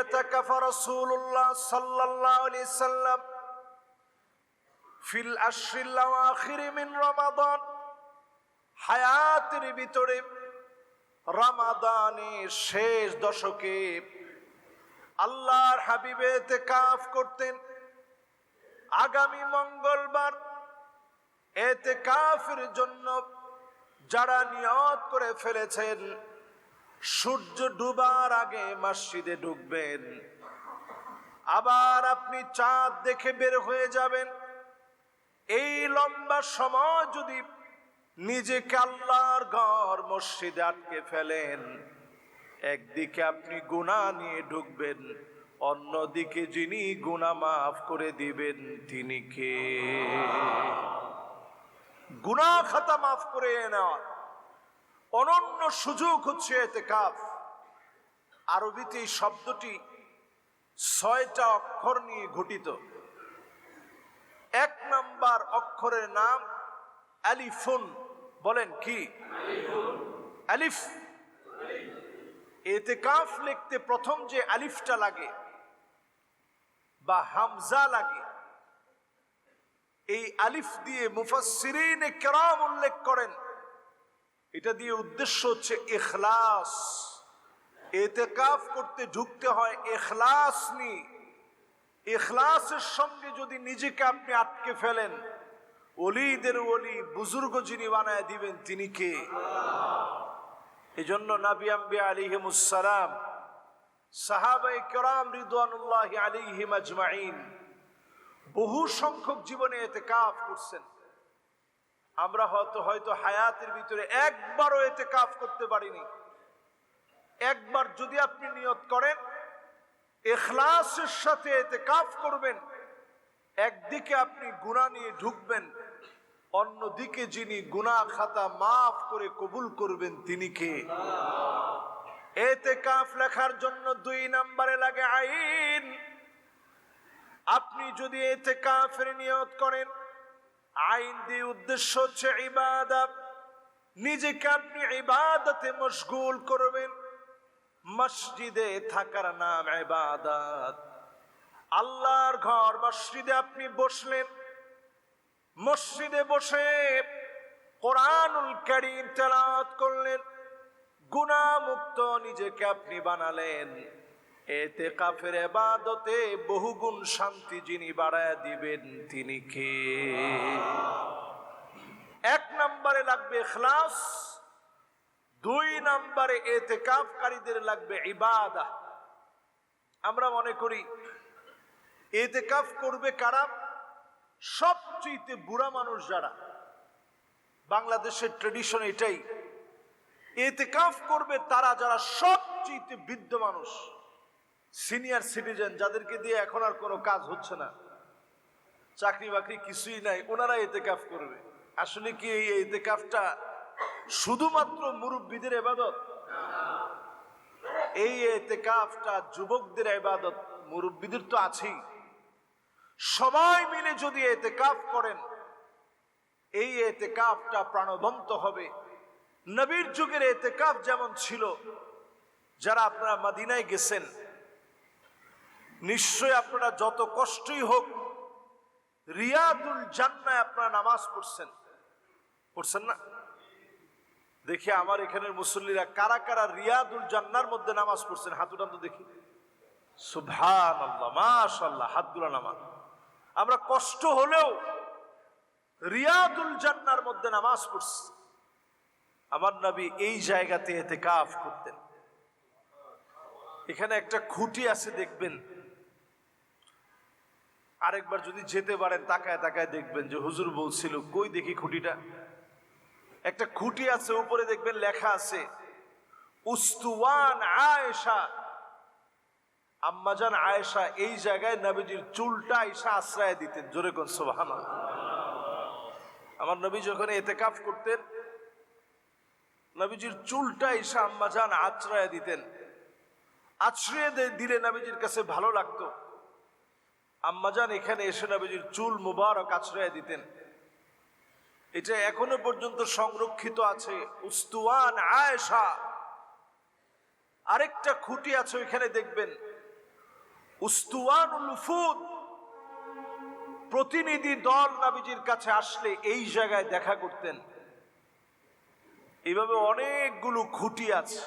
ইতাকাফা রাসূলুল্লাহ সাল্লাল্লাহু আলাইহি সাল্লাম ফিল আশরিল আওয়াখির মিন রমাদান, হায়াতের ভিতরে রমাদানের শেষ দশকে আল্লাহর হাবিব ইতিকাফ করতেন। আগামী মঙ্গলবার ইতিকাফের জন্য যারা নিয়ত করে ফেলেছেন সূর্য ডুবার আগে মসজিদে ঢুকবেন, আবার আপনি চাঁদ দেখে বের হয়ে যাবেন। এই লম্বা সময় যদি নিজেকে আল্লাহর ঘর মসজিদে আটকে ফেলেন, একদিকে আপনি গুনাহ নিয়ে ঢুকবেন, অন্যদিকে যিনি গুনাহ মাফ করে দিবেন তিনি কে? গুনাহ খাতা মাফ করে নেওয়া অনন্য সুযোগ হচ্ছে ইতিকাফ। আরবিতে এই শব্দটি 6টা অক্ষর নিয়ে গঠিত। 1 নাম্বার অক্ষরের নাম আলিফুন। বলেন কি? আলিফ। ইতিকাফ লিখতে প্রথম যে আলিফটা লাগে বা হামজা লাগে, এই আলিফ দিয়ে মুফাসসিরিন কিরাম উল্লেখ করেন এটা দিয়ে উদ্দেশ্য হচ্ছে ইখলাস। ইতিকাফ করতে ঢুকতে হয় ইখলাস নিয়ে। ইখলাসের সঙ্গে যদি নিজেকে আপনি আটকে ফেলেন, ওলিদের ওলি বুজুর্গ যিনি বানায় দিবেন তিনি কে? এজন্য নবী আম্বিয়া আলাইহিমুস সালাম, সাহাবায়ে কেরাম রিদওয়ানুল্লাহি আলাইহিম আজমাইন বহু সংখ্যক জীবনে ইতিকাফ করছেন। আমরা হয়তো হায়াতের ভিতরে একবারও ইতিকাফ করতে পারিনি। একবার যদি আপনি নিয়ত করেন ইখলাসের সাথে ইতিকাফ করবেন, একদিকে আপনি গুনাহ নিয়ে ঢুকবেন, অন্যদিকে যিনি গুনাহ খাতা মাফ করে কবুল করবেন তিনি কে? ইতিকাফ লেখার জন্য 2 নম্বরে লাগে আইন। আপনি যদি ইতিকাফের নিয়ত করেন, আইন দিয়ে উদ্দেশ্য হচ্ছে ইবাদত। নিজেকে আপনি ইবাদতে মশগুল করবেন। মসজিদে থাকার নাম ইবাদত। আল্লাহর ঘর মসজিদে আপনি বসলেন, মসজিদে বসে কোরআনুল কারীম তেলাওয়াত করলেন, গুনাহ মুক্ত নিজেকে আপনি বানালেন। ইতিকাফের ইবাদতে বহুগুণ শান্তি যিনি বাড়ায় দিবেন তিনি কে? 1 নম্বরে লাগবে ইখলাস, 2 নম্বরে ইতিকাফকারীদের লাগবে ইবাদত। আমরা মনে করি ইতিকাফ করবে কারা? সবচেয়ে বুড়া মানুষ যারা, বাংলাদেশের ট্রেডিশন এটাই, ইতিকাফ করবে তারা যারা সবচেয়ে বৃদ্ধ মানুষ, সিনিয়র সিটিজেন, যাদেরকে দিয়ে এখন আর কোনো কাজ হচ্ছে না, চাকরি বাকরি কিছুই নাই, ওনারা ইতিকাফ করবে। আসলে কি এই ইতিকাফটা শুধুমাত্র মুরব্বীদের ইবাদত? এই ইতিকাফটা যুবকদের ইবাদত, মুরব্বীদের তো আছেই। সবাই মিলে যদি ইতিকাফ করেন, এই ইতিকাফটা প্রাণবন্ত হবে। নবীর যুগের ইতিকাফ যেমন ছিল, যারা আপনারা মদিনায় গেছেন নিশ্চয় আপনারা যত কষ্টই হোক রিয়াদুল জান্নায় আপনারা নামাজ পড়ছেন না? দেখি আমার এখানের মুসল্লিরা কারা কারা রিয়াদুল জান্নার মধ্যে নামাজ পড়ছেন, হাত উঠান তো দেখি। সুবহানাল্লাহ, মাশাআল্লাহ, হাতগুলো নামান। আমরা কষ্ট হলেও রিয়াদুল জান্নার মধ্যে নামাজ পড়ছি। আমার নবী এই জায়গাতে ইতিকাফ করতেন। এখানে একটা খুঁটি আছে দেখবেন, আরেকবার যদি যেতে পারেন তাকায় তাকায় দেখবেন যে হুজুর বলছিল, কই দেখি খুঁটিটা। একটা খুঁটি আছে, উপরে দেখবেন লেখা আছে উস্তুওয়ান আয়েশা। আম্মাজান আয়েশা এই জায়গায় নবীজির চুলটা আয়েশা আশ্রয় দিতেন। জোরে কোন সুবহানাল্লাহ। আমার নবী যখন ইতিকাফ করতেন, নবীজির চুলটা আয়েশা আম্মাজান আশ্রয় দিতেন। আশ্রয় দিলে নবীজির কাছে ভালো লাগতো। আম্মাজান এখানে এসে নবীজির চুল মুবারক আশ্রয় দিতেন। এটা এখনো পর্যন্ত সংরক্ষিত আছে, উস্তুওয়ান আয়েশা। আরেকটা খুঁটি আছে ওইখানে দেখবেন উস্তুওয়ানুল উফুদ প্রতিনিধি দল নবীজির কাছে আসলে এই জায়গায় দেখা করতেন। এইভাবে অনেকগুলো খুঁটি আছে,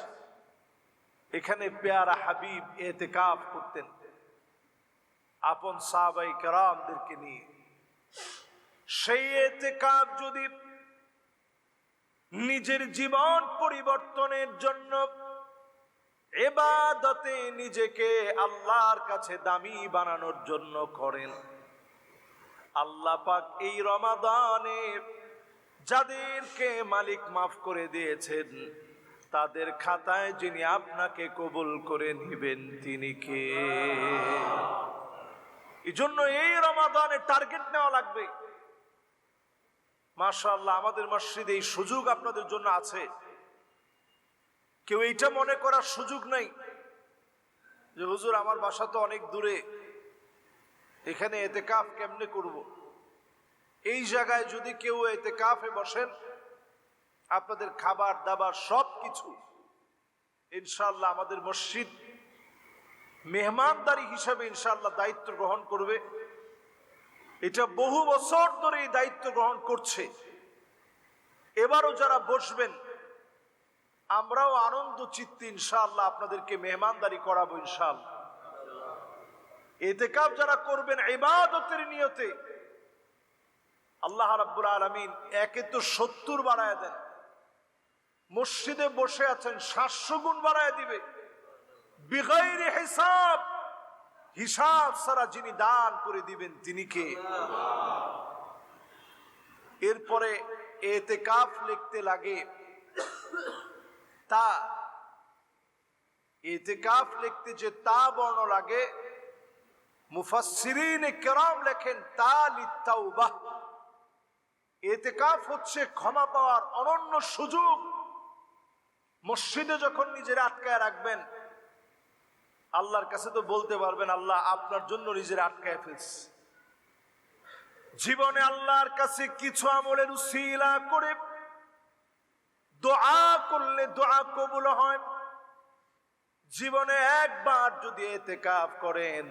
এখানে পেয়ারা হাবিব ইতিকাফ করতেন আপন সাহাবায়ে কেরামদেরকে নিয়ে। সেই ইতিকাফ যদি নিজের জীবন পরিবর্তনের জন্য, ইবাদতে নিজেকে আল্লাহর কাছে দামি বানানোর জন্য করেন, আল্লাহ পাক এই রমাদানে যাদেরকে মালিক মাফ করে দিয়েছেন তাদের খাতায় যিনি আপনাকে কবুল করে নেবেন তিনি কে? এই জন্য এই রমাদানে টার্গেট নেওয়া লাগবে। মাশাআল্লাহ, আমাদের মসজিদে এই সুযোগ আপনাদের জন্য আছে। কেউ এইটা মনে করার সুযোগ নাই যে হুজুর আমার বাসা তো অনেক দূরে, এখানে ইতিকাফ কেমনে করব। এই জায়গায় যদি কেউ ইতিকাফে বসেন, আপনাদের খাবার দাবার সবকিছু ইনশাআল্লাহ আমাদের মসজিদ মেহমানদারি হিসাবে ইনশাআল্লাহ দায়িত্ব গ্রহণ করবে। এটা বহু বছর ধরে এই দায়িত্ব গ্রহণ করছে। এবারও যারা বসবেন আমরাও আনন্দ চিত্তে ইনশাআল্লাহ আপনাদেরকে মেহমানদারি করাবো ইনশাআল্লাহ। ইতিকাফ যারা করবেন ইবাদতের নিয়তে, আল্লাহ রাব্বুল আলামিন একে তো 70 বাড়ায় দেন, মসজিদে বসে আছেন 700 গুণ বাড়ায় দিবে বিগাইরি হিসাব। হিসাব ছাড়া যিনি দান করে দিবেন তিনি কে? এরপরে ইতিকাফ লিখতে লাগে তা, ইতিকাফ লিখতে যে তা বর্ণ লাগে, মুফাসসিরিন কিরাম লেখেন তা লিত্তাওবাহ। ইতিকাফ হচ্ছে ক্ষমা পাওয়ার অনন্য সুযোগ। মসজিদে যখন নিজের আটকায় রাখবেন, আল্লাহর কাছে তো বলতে পারবেন আল্লাহ আপনার জন্য নিজের আটকায় ফেলছি। জীবনে আল্লাহর কাছে কিছু আমলের উসিলা করে দোয়া করলে দোয়া কবুল হয়। জীবনে একবার যদি ইতিকাফ করেন,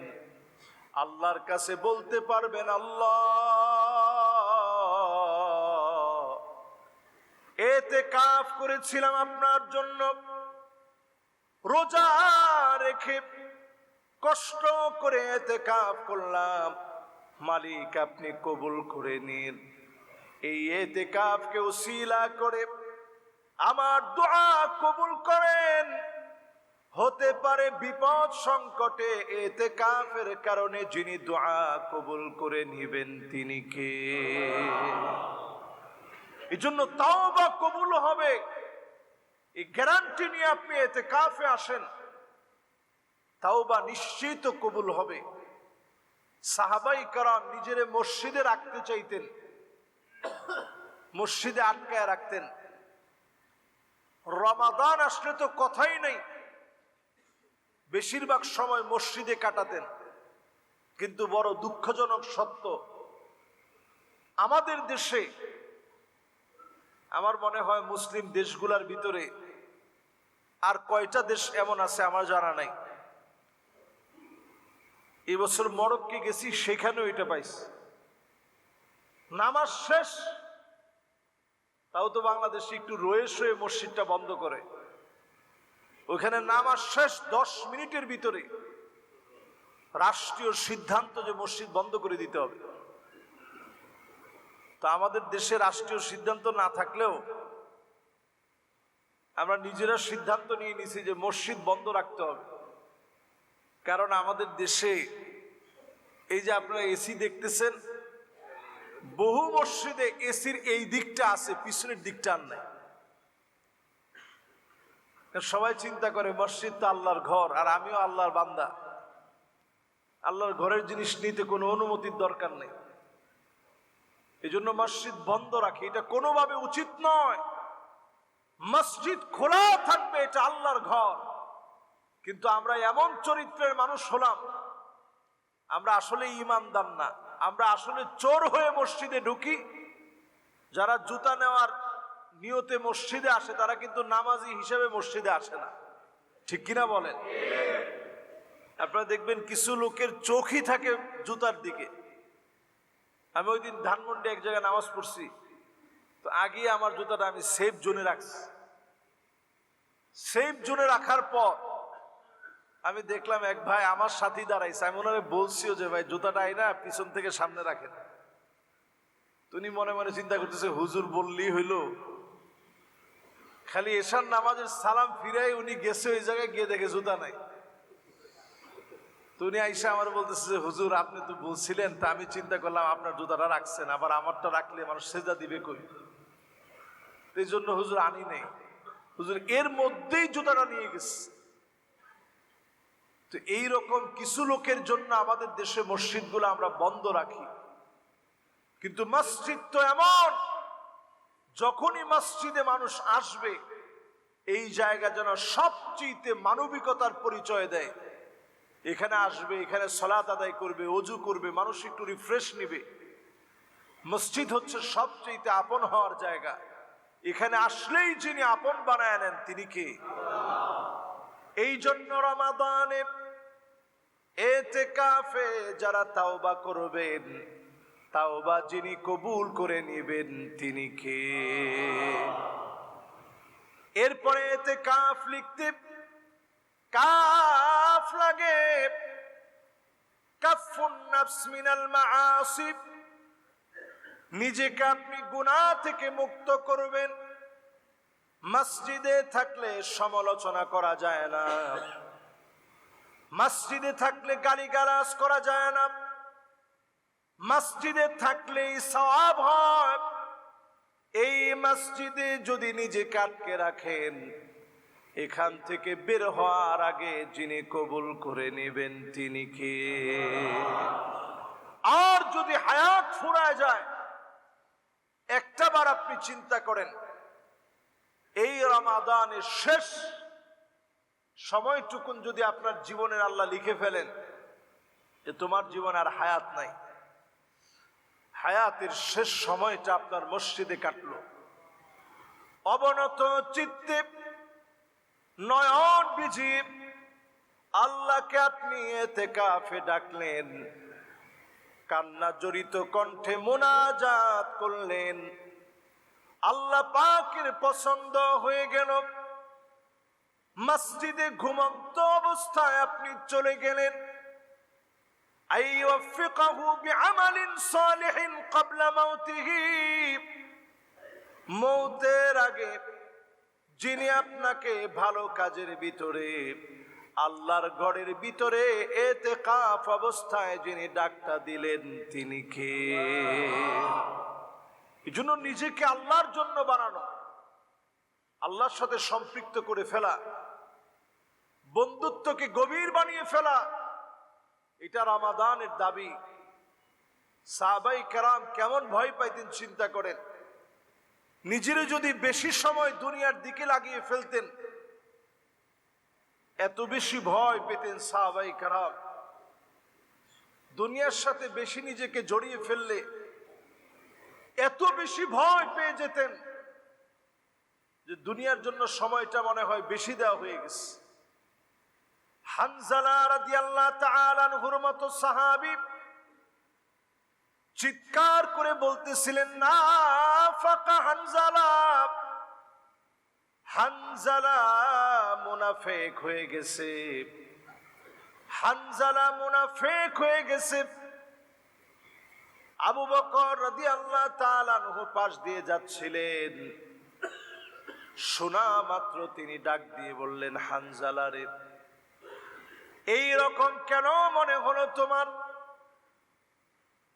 আল্লাহর কাছে বলতে পারবেন আল্লাহ ইতিকাফ করেছিলাম আপনার জন্য, রোজা রেখে কষ্ট করে ইতিকাফ করলাম, মালিক আপনি কবুল করে নিন। এই ইতিকাফকে উসিলা করে আমার দোয়া কবুল করেন। হতে পারে বিপদ সংকটে ইতিকাফের কারণে যিনি দোয়া কবুল করে নেবেন তিনি কে? এজন্য তাওবা কবুল হবে এই গ্যারান্টি নিয়ে আপনি ইতিকাফে আসেন, তাওবা নিশ্চিত কবুল হবে। সাহাবায়ে কেরাম নিজের মসজিদে রাখতে চাইতেন, মসজিদে আটকায় রাখতেন। রমাদান আসলে তো কথাই নেই, বেশিরভাগ সময় মসজিদে কাটাতেন। কিন্তু বড় দুঃখজনক সত্য, আমাদের দেশে, আমার মনে হয় মুসলিম দেশগুলোর ভিতরে আর কয়টা দেশ এমন আছে আমার জানা নাই। এবছর মরক্কে গেছি, সেখানেও এটা পাইছি। নামাজ শেষ, তাও তো বাংলাদেশে একটু রয়ে শয়ে মসজিদটা বন্ধ করে। ওখানে নামাজ শেষ 10 মিনিটের ভিতরে রাষ্ট্রীয় সিদ্ধান্ত যে মসজিদ বন্ধ করে দিতে হবে। তো আমাদের দেশে রাষ্ট্রীয় সিদ্ধান্ত না থাকলেও আমরা নিজেরা সিদ্ধান্ত নিয়ে নিছি যে মসজিদ বন্ধ রাখতে হবে। কারণ আমাদের দেশে এই যে আপনারা এসি দেখতেছেন, বহু মসজিদে এসির এই দিকটা আছে, পিছনের দিকটা আর নাই। সবাই চিন্তা করে মসজিদ তো আল্লাহর ঘর, আর আমিও আল্লাহর বান্দা, আল্লাহর ঘরের জিনিস নিতে কোনো অনুমতির দরকার নেই। এই জন্য মসজিদ বন্ধ রাখি, এটা কোনোভাবে উচিত নয়। মসজিদ খোলা থাকবে, এটা আল্লাহর ঘর। কিন্তু আমরা এমন চরিত্রের মানুষ হলাম, আমরা আসলে ঈমানদার না, আমরা আসলে চোর হয়ে মসজিদে ঢুকি। যারা জুতা নেওয়ার নিয়তে মসজিদে আসে তারা কিন্তু নামাজি হিসেবে মসজিদে আসে না, ঠিক কিনা বলেন? আপনারা দেখবেন কিছু লোকের চোখই থাকে জুতার দিকে। আমি ওই দিন ধানমন্ডি এক জায়গায় নামাজ পড়ছি, তো আগে আমার জুতাটা আমি সেফ জোনে রাখছি। সেফ জোনে রাখার পর আমি দেখলাম এক ভাই আমার সাথেই দাঁড়াইছে। আমি ওনারে বলছিও যে ভাই জুতাটা আইনা পিছন থেকে সামনে রাখেন। তুমি মনে মনে চিন্তা করতেছে হুজুর বললেই হইল, খালি এশার নামাজের সালাম ফিরাই উনি গেছে ওই জায়গায়, গিয়ে দেখে জুতা নাই। উনি আইসা আমার বলতেছে যে হুজুর আপনি তো বলছিলেন, তা আমি চিন্তা করলাম আপনার জুতাটা রাখছেন, আবার আমারটা রাখলে মানুষ সেজদা দিবে কই, এই জন্য হুজুর আনি নেই। হুজুর এর মধ্যেই জুতাটা নিয়ে গেছে। তো এইরকম কিছু লোকের জন্য আমাদের দেশে মসজিদগুলো আমরা বন্ধ রাখি, কিন্তু মসজিদ তো এমন, যখনই মসজিদে মানুষ আসবে এই জায়গা যেন সবচেয়ে মানবিকতার পরিচয় দেয়। এখানে আসবে, এখানে সালাত আদায় করবে, ওযু করবে, মানুষ একটু রিফ্রেশ নিবে। মসজিদ হচ্ছে সবচেয়ে আপন হওয়ার জায়গা। এখানে আসলেই যিনি আপন বানায় নেন তিনি কে? এই জন্য রমাদানে ইতিকাফে যারা তাওবা করবেন, তাওবা যিনি কবুল করে নেবেন তিনি কে? এরপরে ইতিকাফ লিখতে কাফ লাগে, কাফুন নাফস মিনাল মাআসি, নিজেকে আপনি গুনাহ থেকে মুক্ত করবেন। মসজিদে থাকলে সমালোচনা করা যায় না, মসজিদে থাকলে গালিগালাজ করা যায় না, মসজিদে থাকলেই সওয়াব হয়। এই মসজিদে যদি নিজেকে আটকে রাখেন, এখান থেকে বের হওয়ার আগে যিনি কবুল করে নেবেন তিনি কে? আর যদি হায়াত ফুরায় যায়, একটাবার আপনি চিন্তা করেন, এই রমাদানের শেষ সময়টুকুন যদি আপনার জীবনের আল্লাহ লিখে ফেলেন যে তোমার জীবন আর হায়াত নাই, হায়াতের শেষ সময়টা আপনার মসজিদে কাটলো, অবনত চিত্তে নয়ন বিজি আল্লাহকে আপনি ইতিকাফে ডাকলেন, কান্না জড়িত কণ্ঠে মুনাজাত করলেন, আল্লাহ পাকের পছন্দ হয়ে গেল। মসজিদে ঘুমন্ত অবস্থায় আপনি চলে গেলেন, আইয়ুফিকাহু বিআমালিন সালিহিন ক্বাবলা মাউতিহি, মৌতের আগে যিনি আপনাকে ভালো কাজের ভিতরে, আল্লাহর ঘরের ভিতরে ইতিকাফ অবস্থায় যিনি ডাকটা দিলেন তিনি কে? এই জন্য নিজেকে আল্লাহর জন্য বানানো, আল্লাহর সাথে সম্পৃক্ত করে ফেলা, বন্ধুত্বকে গভীর বানিয়ে ফেলা, এটা রমাদানের দাবি। সাহাবায়ে কেরাম কেমন ভয় পাইতেন চিন্তা করেন। নিজেরা যদি বেশি সময় দুনিয়ার দিকে লাগিয়ে ফেলতেন, এত বেশি ভয় পেতেন সাহাবায়ে কেরাম। দুনিয়ার সাথে বেশি নিজেকে জড়িয়ে ফেললে এত বেশি ভয় পেয়ে যেতেন যে দুনিয়ার জন্য সময়টা মনে হয় বেশি দেওয়া হয়ে গেছে। হানজালা রাদিয়াল্লাহু তাআলা আনহুর মতো সাহাবী চিৎকার করে বলতেছিলেন, না ফাকা হানজালা, হানজালা মুনাফিক হয়ে গেছে, হানজালা মুনাফিক হয়ে গেছে। আবু বকর রাদিয়াল্লাহু তাআলা আনহু পাশ দিয়ে যাচ্ছিলেন, শোনা মাত্র তিনি ডাক দিয়ে বললেন, হানজালা রে, এই রকম কেন মনে হলো তোমার?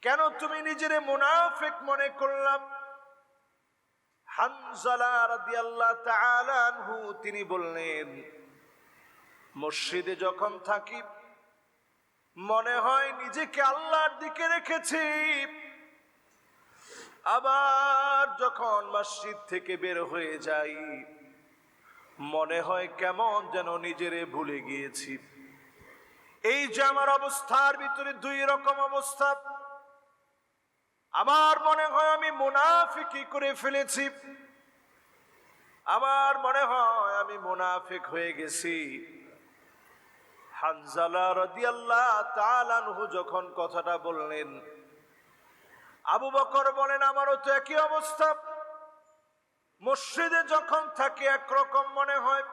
কেন তুমি নিজেরে মুনাফিক মনে করলাম? হানজালা রাদিয়াল্লাহু তাআলা আনহু তিনি বললেন, মসজিদে যখন থাকি মনে হয় নিজেকে আল্লাহর দিকে রেখেছি, আবার যখন মসজিদ থেকে বের হয়ে যাই মনে হয় কেমন যেন নিজেরে ভুলে গিয়েছি। এই যে আমার অবস্থার ভিতরে দুই রকম অবস্থা, আমার মনে হয় আমি মুনাফিকি করে ফেলেছি, আমার মনে হয় আমি মুনাফিক হয়ে গেছি। হানজালা রাদিয়াল্লাহু তাআলা আনহু যখন কথাটা বললেন, আবু বকর বলেন আমারও তো একই অবস্থা। মসজিদে যখন থাকি একরকম মনে হয়,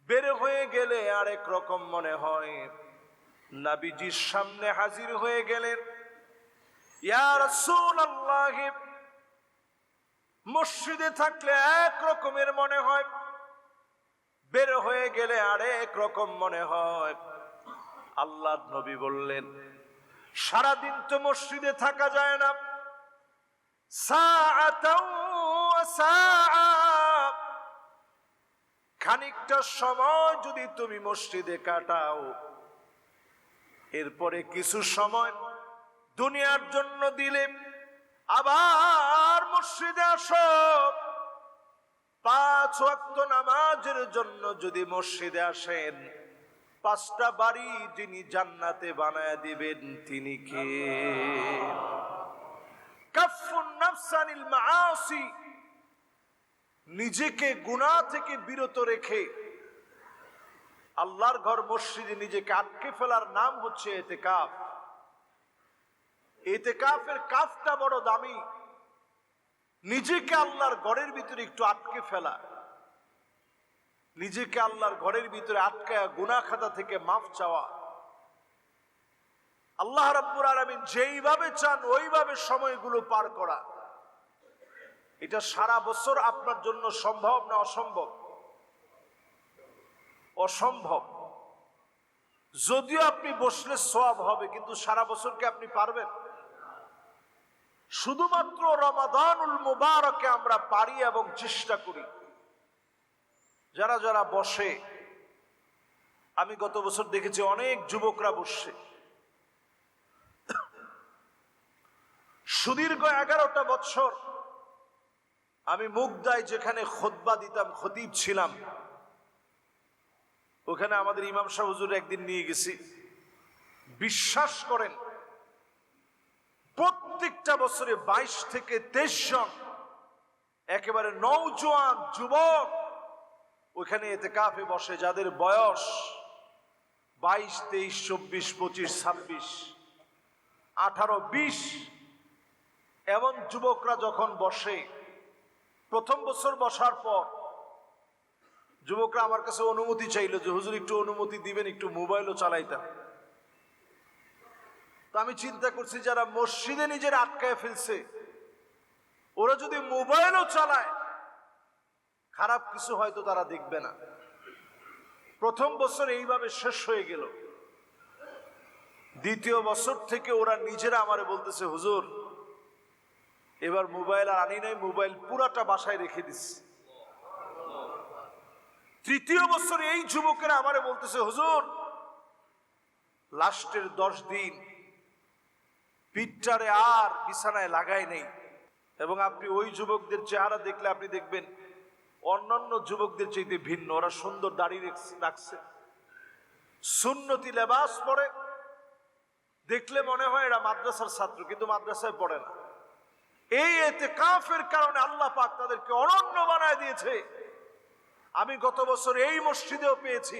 বের হয়ে গেলে আরেক রকম মনে হয়। নবীজির সামনে হাজির হয়ে গেলেন, ইয়া রাসূলুল্লাহ, মসজিদে থাকলে এক রকমের মনে হয়, বের হয়ে গেলে আরেক রকম মনে হয়। আল্লাহর নবী বললেন, সারাদিন তো মসজিদে থাকা যায় না, সাআতাও ওয়া সাআ, খানিকটা সময় যদি তুমি মসজিদে কাটাও, এরপরে কিছু সময় দুনিয়ার জন্য দিলে, আবার মসজিদে আসো, 5 ওয়াক্ত নামাজের জন্য যদি মসজিদে আসেন, 5টা বাড়ি যিনি জান্নাতে বানায় দিবেন তিনি কে? কাফফুন নাফসানিল মাআসি, নিজেকে গুনাহ থেকে বিরত রেখে আল্লাহর ঘর মসজিদে নিজেকে আটকে ফেলার নাম হচ্ছে ইতিকাফ। ইতিকাফের কাফটা বড় দামি। নিজেকে আল্লাহর ঘরের ভিতরে একটু আটকে ফেলা, নিজেকে আল্লাহর ঘরের ভিতরে আটকায়া গুনাহ খাতা থেকে মাফ চাওয়া। আল্লাহ রাব্বুল আলামিন যেইভাবে চান ওইভাবে সময়গুলো পার করা, এটা সারা বছর আপনার জন্য সম্ভব না অসম্ভব? অসম্ভব। যদিও আপনি বসলে সওয়াব হবে, কিন্তু সারা বছর কি আপনি পারবেন? শুধুমাত্র রমাদানুল মুবারকে আমরা পারি এবং চেষ্টা করি। যারা যারা বসে, আমি গত বছর দেখেছি অনেক যুবকরা বসছে, সুদীর্ঘ 11টা বছর আমি মুগদায় যেখানে খুতবা দিতাম, খতিব ছিলাম, ওখানে আমাদের ইমাম সাহেব হুজুর একদিন নিয়ে গেছি। বিশ্বাস করেন, প্রত্যেকটা বছরে 22 থেকে 23 জন একেবারে নওজোয়ান যুবক ওখানে ইতিকাফে বসে, যাদের বয়স 22, 23, 24, 25, 26, 18, 20। এমন যুবকরা যখন বসে, প্রথম বছর বসার পর যুবকরা আমার কাছে অনুমতি চাইলো যে হুজুর একটু অনুমতি দিবেন, একটু মোবাইলও চালাইতাম। তো আমি চিন্তা করছি, যারা মসজিদে নিজের আটকায় ফেলছে, ওরা যদি মোবাইলও চালায়, খারাপ কিছু হয়তো তারা দেখবে না। প্রথম বছর এইভাবে শেষ হয়ে গেল। দ্বিতীয় বছর থেকে ওরা নিজেরা আমারে বলতেছে, হুজুর এবার মোবাইল আর আনি নাই, মোবাইল পুরাটা বাসায় রেখে দিচ্ছি। তৃতীয় বছর এই যুবকেরা আমারে বলতেছে, হুজুর লাস্টের 10 দিন পিঠটারে আর বিছানায় লাগাই নেই। এবং আপনি ওই যুবকদের চেহারা দেখলে আপনি দেখবেন অন্যান্য যুবকদের চাইতে ভিন্ন। ওরা সুন্দর দাড়ি রাখছে, সুন্নতি লেবাস পরে, দেখলে মনে হয় এরা মাদ্রাসার ছাত্র, কিন্তু মাদ্রাসায় পড়ে না। এই ইতিকাফের কারণে আল্লাহ পাক তাদেরকে অনন্য বানায় দিয়েছে। আমি গত বছর এই মসজিদেও পেয়েছি,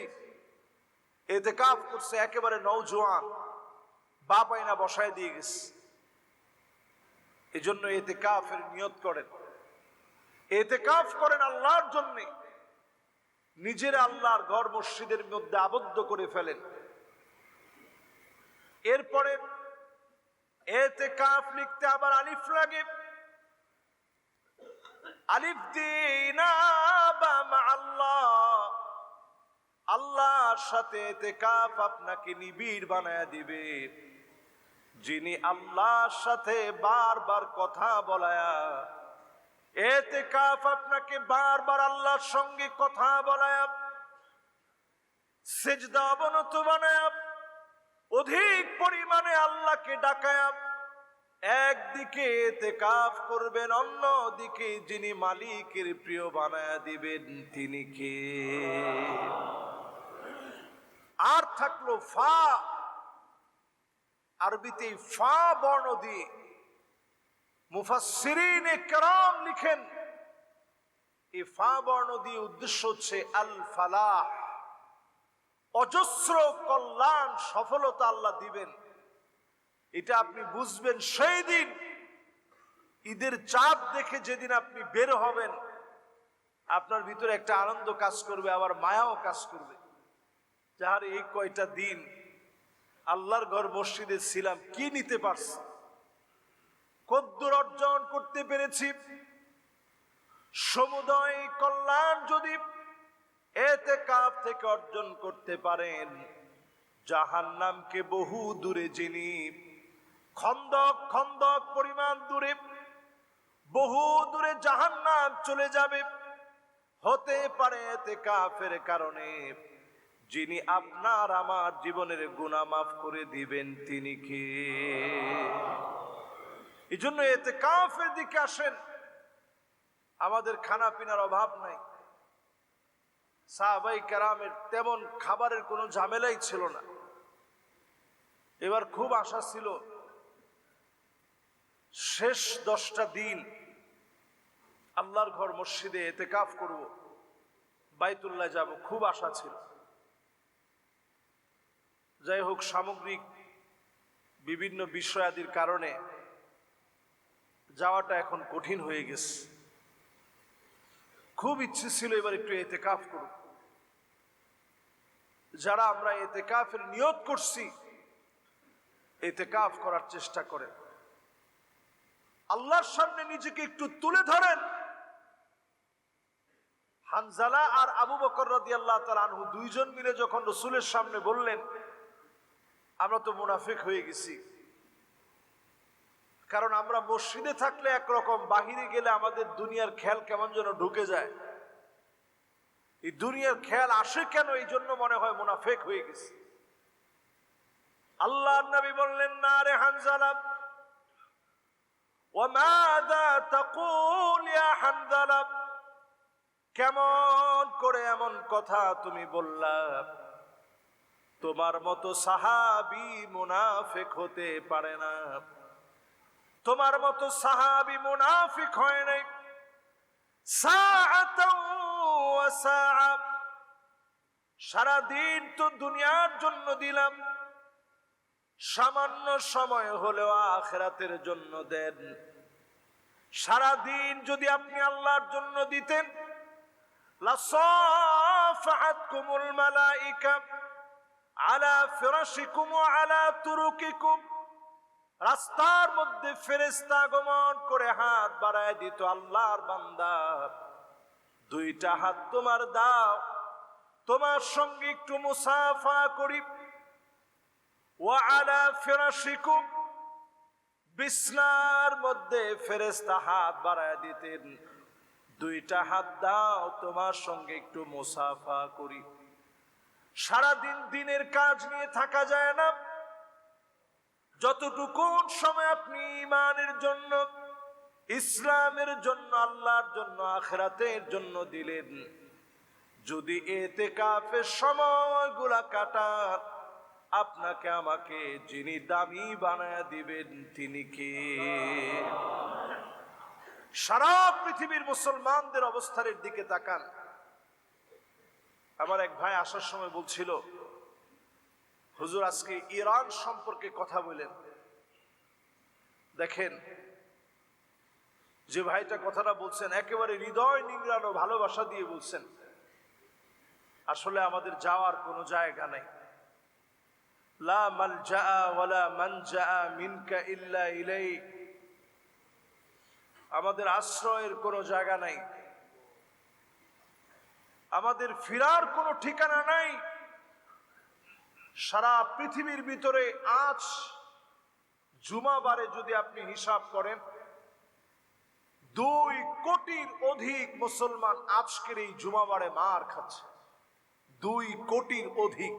ইতিকাফ করছে একেবারে নওজোয়ান, বাপ আইনা বসায় দিয়ে গেছে। এই জন্য ইতিকাফের নিয়ত করেন, ইতিকাফ করেন আল্লাহর জন্যে, নিজের আল্লাহর ঘর মসজিদের মধ্যে আবদ্ধ করে ফেলেন। এরপরে ইতিকাফ লিখতে আবার আলিফ লাগে। আলিফ দিনা বা মা আল্লাহ, আল্লাহর সাথে ইতিকাফ আপনাকে নিবিড় বানায় দিবে। যিনি আল্লাহর সাথে বারবার কথা বলায়া, ইতিকাফ আপনাকে বারবার আল্লাহর সঙ্গে কথা বলায়া, সিজদা অবনত বানায়া, অধিক পরিমাণে আল্লাহকে ডাকায়া, একদিকে ইতিকাফ করবেন, অন্যদিকে যিনি মালিকের প্রিয় বানায়া দিবেন তিনি কে? আর থাকলো ফা। আরবিতে ফা বর্ণ দিয়ে মুফাসসিরিনে কেরাম লিখেন, এই ফা বর্ণ দিয়ে উদ্দেশ্য হচ্ছে আল ফালাহ, অজস্র কল্যাণ সফলতা আল্লাহ দিবেন। এটা আপনি বুঝবেন সেই দিন, ঈদের চাঁদ দেখে যেদিন আপনি বের হবেন, আপনার ভিতরে একটা আনন্দ কাজ করবে, আবার মায়াও কাজ করবে। যাহার এই কয়টা দিন আল্লাহর ঘর মসজিদে ছিলাম, কি নিতে পারছি, কদ্দুর অর্জন করতে পেরেছি। সমুদয় কল্যাণ যদি ইতিকাফ থেকে অর্জন করতে পারেন, জাহান্নামকে বহু দূরে যিনি খন্দক খন্দক পরিমাণ দূরে, বহু দূরে জাহান্নাম চলে যাবে। হতে পারে ইতিকাফের কারণে যিনি আপনার আমার জীবনের গুনাহ মাফ করে দিবেন, তিনি কে? এই জন্য ইতিকাফের দিকে আসেন। আমাদের খানা পিনার অভাব নাই। সাহাবায়ে কেরামের তেমন খাবারের কোনো ঝামেলাই ছিল না। এবার খুব আশা ছিল শেষ 10টা দিন আল্লাহর ঘর মসজিদে ইতিকাফ করব, বাইতুল্লাহ যাব, খুব আশা ছিল। যাই হোক, সামগ্রিক বিভিন্ন বিষয়াদির কারণে যাওয়াটা এখন কঠিন হয়ে গেছে। খুব ইচ্ছে ছিল এবার একটু ইতিকাফ করব। যারা আমরা ইতিকাফের নিয়ত করছি, ইতিকাফ করার চেষ্টা করেন, আল্লাহর সামনে নিজেকে একটু তুলে ধরেন। হানজালা আর আবু বকর রাদিয়াল্লাহু তাআলা আনহু দুইজন মিলে যখন রাসূলের সামনে বললেন, আমরা তো মুনাফিক হয়ে গেছি, কারণ আমরা মসজিদে থাকলে একরকম, বাহিরে গেলে আমাদের দুনিয়ার খেয়াল কেমন যেন ঢুকে যায়। এই দুনিয়ার খেয়াল আসে কেন, এই জন্য মনে হয় মুনাফিক হয়ে গেছে। আল্লাহর নবী বললেন, না রে হানজালা, ওয়ামাযা তাকুল ইয়া হানজালা, কেমন করে এমন কথা তুমি বললা? তোমার মতো সাহাবী মুনাফিক হতে পারে না, তোমার মতো সাহাবী মুনাফিক হয় নাই। সাআতাও ওয়া সাআ, সারা দিন তো দুনিয়ার জন্য দিলাম, সামান্য সময় হলেও আখিরাতের জন্য দেন। সারা দিন যদি আপনি আল্লাহর জন্য দিতেন, লাসাফাহাতকুমুল মালাইকা আলা ফিরাশিকুম ওয়া আলা তুরুকিকুম, রাস্তার মধ্যে ফেরেশতা আগমন করে হাত বাড়ায় দিত, আল্লাহর বান্দা দুইটা হাত তোমার দাও, তোমার সঙ্গে একটু মুসাফা করি। ওয়া আলা ফিরাশিকুম, বিছনার মধ্যে ফেরেশতা হাত বাড়ায় দিতেন, দুইটা হাত দাও, তোমার সঙ্গে একটু মুসাফা করি। সারাদিন দিনের কাজ নিয়ে থাকা যায় না। যতটুকু সময় আপনি ঈমানের জন্য, ইসলামের জন্য, আল্লাহর জন্য, আখিরাতের জন্য দিলেন, যদি ইতিকাফের সময়গুলা কাটান, আপনাকে আমাকে যিনি দামি বানায়া দিবেন, তিনি কে? সারা পৃথিবীর মুসলমানদের অবস্থার দিকে তাকান। আমার এক ভাই আসার সময় বলছিল, হুজুর আজকে ইরান সম্পর্কে কথা বলেন। দেখেন, যে ভাইটা কথাটা বলছেন একেবারে হৃদয় নিংড়ানো ভালোবাসা দিয়ে বলছেন। আসলে আমাদের যাওয়ার কোনো জায়গা নাই। লা মালজা ওয়ালা মানজা মিনকা ইল্লা ইলাইক, আমাদের আশ্রয়ের কোনো জায়গা নাই, আমাদের ফিরার কোনো ঠিকানা নাই। সারা পৃথিবীর ভিতরে আজ জুমাবারে যদি আপনি হিসাব করেন, 2 কোটির অধিক মুসলমান আজকের এই জুমাবারে মার খাচ্ছে। 2 কোটির অধিক,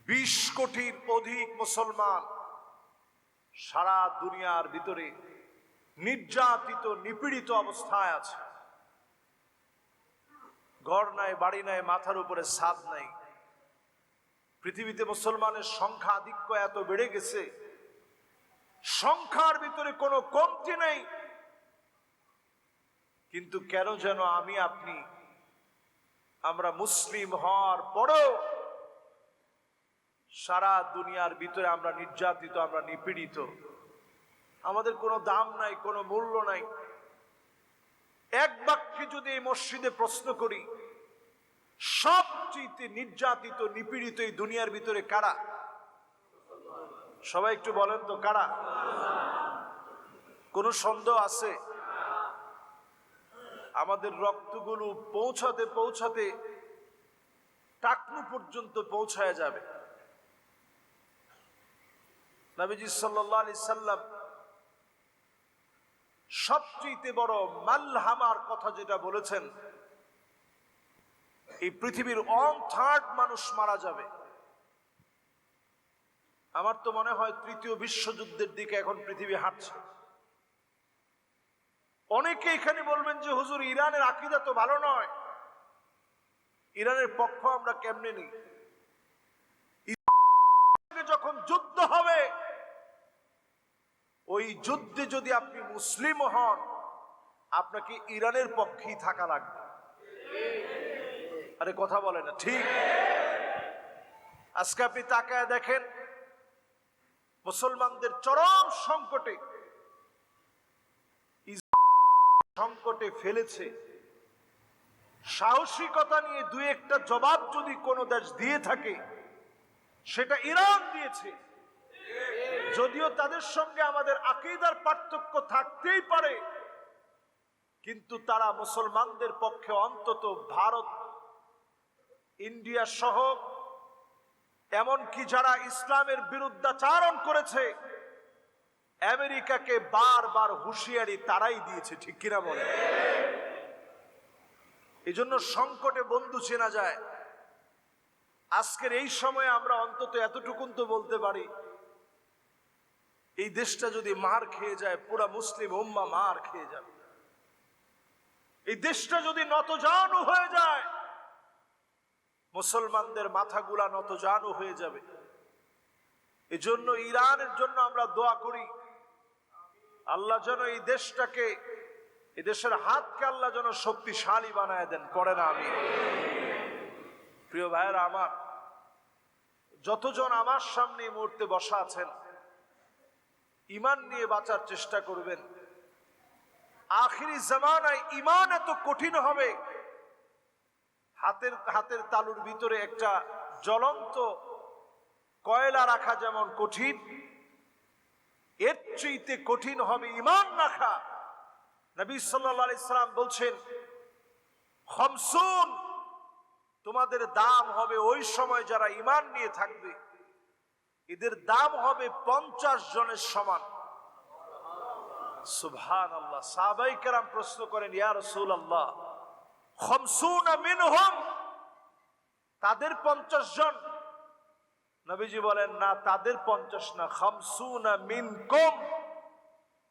20 কোটির অধিক মুসলমান সারা দুনিয়ার ভিতরে নির্যাতিত, নিপীড়িত অবস্থায় আছে। ঘর নাই, বাড়ি নাই, মাথার উপরে ছাদ নাই। পৃথিবীতে মুসলমানের সংখ্যা আধিক্য এত বেড়ে গেছে, সংখ্যার ভিতরে কোনো কমতি নেই। কিন্তু কেন যেন আমি আপনি আমরা মুসলিম হওয়ার পরেও সারা দুনিয়ার ভিতরে আমরা নির্যাতিত, আমরা নিপীড়িত, আমাদের কোনো দাম নাই, কোনো মূল্য নাই। এক বাক্যে যদি এই মসজিদে প্রশ্ন করি, সবচেয়ে নির্যাতিত নিপীড়িত এই দুনিয়ার ভিতরে কারা? সবাই একটু বলেন তো কারা? কোনো সন্দেহ আছে? আমাদের রক্তগুলো পৌঁছাতে পৌঁছাতে টাকনু পর্যন্ত পৌঁছায় যাবে। নবীজি সাল্লাল্লাহু আলাইহি সাল্লাম সবচেয়ে বড় মালহামার কথা যেটা বলেছেন, এই পৃথিবীর 1/3 মানুষ মারা যাবে। আমার তো মনে হয় তৃতীয় বিশ্বযুদ্ধের দিকে এখন পৃথিবী হাঁটছে। অনেকে এখানে বলবেন যে হুজুর ইরানের আকীদা তো ভালো নয়, ইরানের পক্ষ আমরা কেমনে নিই? যখন যুদ্ধ হবে, ওই যুদ্ধে যদি আপনি মুসলিম হন, আপনাকে ইরানের পক্ষেই থাকা লাগবে। আরে কথা বলে না ঠিক? আজকে আপনি তাকায় দেখেন, মুসলমানদের চরম সংকটে সংকটে ফেলেছে। সাহসিকতা নিয়ে দুই একটা জবাব যদি কোন দেশ দিয়ে থাকে, সেটা ইরান দিয়েছে। যদিও তাদের সঙ্গে আমাদের আকীদার পার্থক্য থাকতেই পারে, কিন্তু তারা মুসলমানদের পক্ষে অন্তত ভারত, ইন্ডিয়া সহ এমনকি যারা ইসলামের বিরুদ্ধাচারণ করেছে, আমেরিকাকে বারবার হুঁশিয়ারি তারাই দিয়েছে, ঠিক কিনা বলে? এই জন্য সংকটে বন্ধু চেনা যায়। আজকের এই সময়ে আমরা অন্তত এতটুকুন তো বলতে পারি, এই দেশটা যদি মার খেয়ে যায়, পুরা মুসলিম উম্মাহ মার খেয়ে যাবে। এই দেশটা যদি নতজানু হয়ে যায়, মুসলমানদের মাথাগুলা নতজানু হয়ে যাবে। এজন্য ইরানের জন্য আমরা দোয়া করি, আল্লাহ যেন এই দেশটাকে, এই দেশের হাতকে আল্লাহ যেন শক্তিশালী বানায় দেন। করে না আমি? প্রিয় ভাইয়েরা আমার, যতজন আমার সামনে এই মুহূর্তে বসা আছেন, ঈমান নিয়ে বাঁচার চেষ্টা করবেন। আখিরি জামানায় ঈমান এত কঠিন হবে, হাতের তালুর ভিতরে একটা জ্বলন্ত কয়লা রাখা যেমন কঠিন, এর চেয়ে কঠিন হবে ঈমান রাখা। নবী সাল্লাল্লাহু আলাইহি সাল্লাম বলছেন, খামসুন, তোমাদের দাম হবে ওই সময় যারা ঈমান নিয়ে থাকবে, এদের দাম হবে 50 জনের সমান। সুবহানাল্লাহ। সাহাবায়ে কেরাম প্রশ্ন করেন, ইয়া রাসূলুল্লাহ, খামসুনা মিনহুম, তাদের 50 জন? নবীজি বলেন, না, তাদের 50 না, খামসুনা মিনকুম,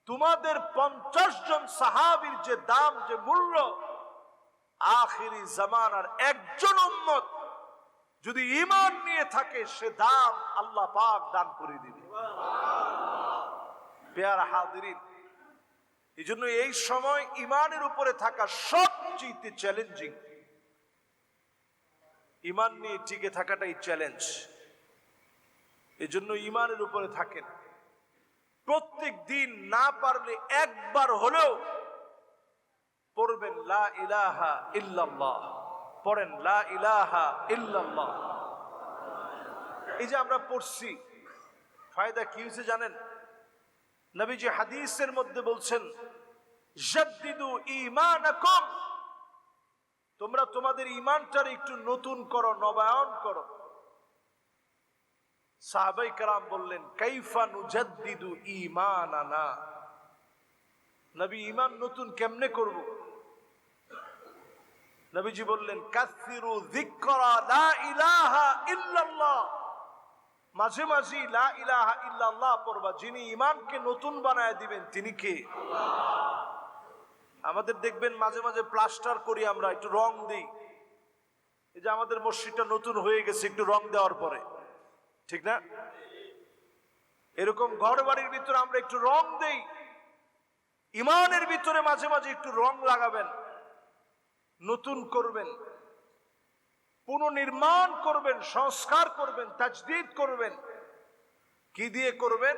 তোমাদের 50 জন সাহাবীর যে দাম, যে মূল্য, আখিরি জামানার একজন উম্মত যদি ঈমান নিয়ে থাকে, সে দাম আল্লাহ পাক দান করে দিবে। প্রিয় হাজিরিন, এই জন্য এই সময় ঈমানের উপরে থাকা সবচেয়ে চ্যালেঞ্জিং। ঈমান নিয়ে টিকে থাকাটাই চ্যালেঞ্জ। এই জন্য ঈমানের উপরে থাকেন। প্রত্যেক দিন না পারলে একবার হলেও পড়বেন লা ইলাহা ইল্লাল্লাহ। পড়েন লা ইলাহা ইল্লাল্লাহ। এই যে আমরা পড়ছি, ফায়দা কি হয়েছে জানেন? নবীজি হাদিসের মধ্যে বলছেন, জাদ্দিদু ঈমানাকুম, তোমরা তোমাদের ঈমানটারে একটু নতুন করো, নবায়ন করো। সাহাবায়ে কেরাম বললেন, কাইফা নুজাদ্দিদু ঈমানানা, নবী ঈমান নতুন কেমনে করব? নবীজি বললেন, কাসিরু যিকরা লা ইলাহা ইল্লাল্লাহ, মাঝে মাঝে লা ইলাহা ইল্লাল্লাহ পড়বা। যিনি ঈমানকে নতুন বানায় দিবেন তিনি কে? আল্লাহ। আমাদের দেখবেন মাঝে মাঝে প্লাস্টার করি আমরা, একটু রং দিই। এই যে আমাদের মসজিদটা নতুন হয়ে গেছে একটু রং দেওয়ার পরে, ঠিক না? এরকম ঘর বাড়ির ভিতরে আমরা একটু রং দেই। ঈমানের ভিতরে মাঝে মাঝে একটু রং লাগাবেন, নতুন করবেন। পুনর্নির্মাণ করবেন, সংস্কার করবেন, তাজদীদ করবেন। কি দিয়ে করবেন?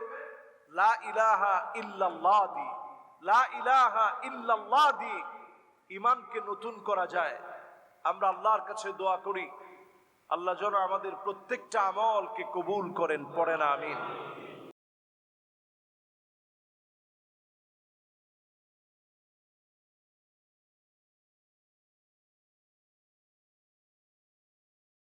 লা ইলাহা ইল্লাল্লাহ দি, লা ইলাহা ইল্লাল্লাহ দি ঈমানকে নতুন করা যায়। আমরা আল্লাহর কাছে দোয়া করি, আল্লাহ যেন আমাদের প্রত্যেকটা আমলকে কবুল করেন। পড়েন আমিন।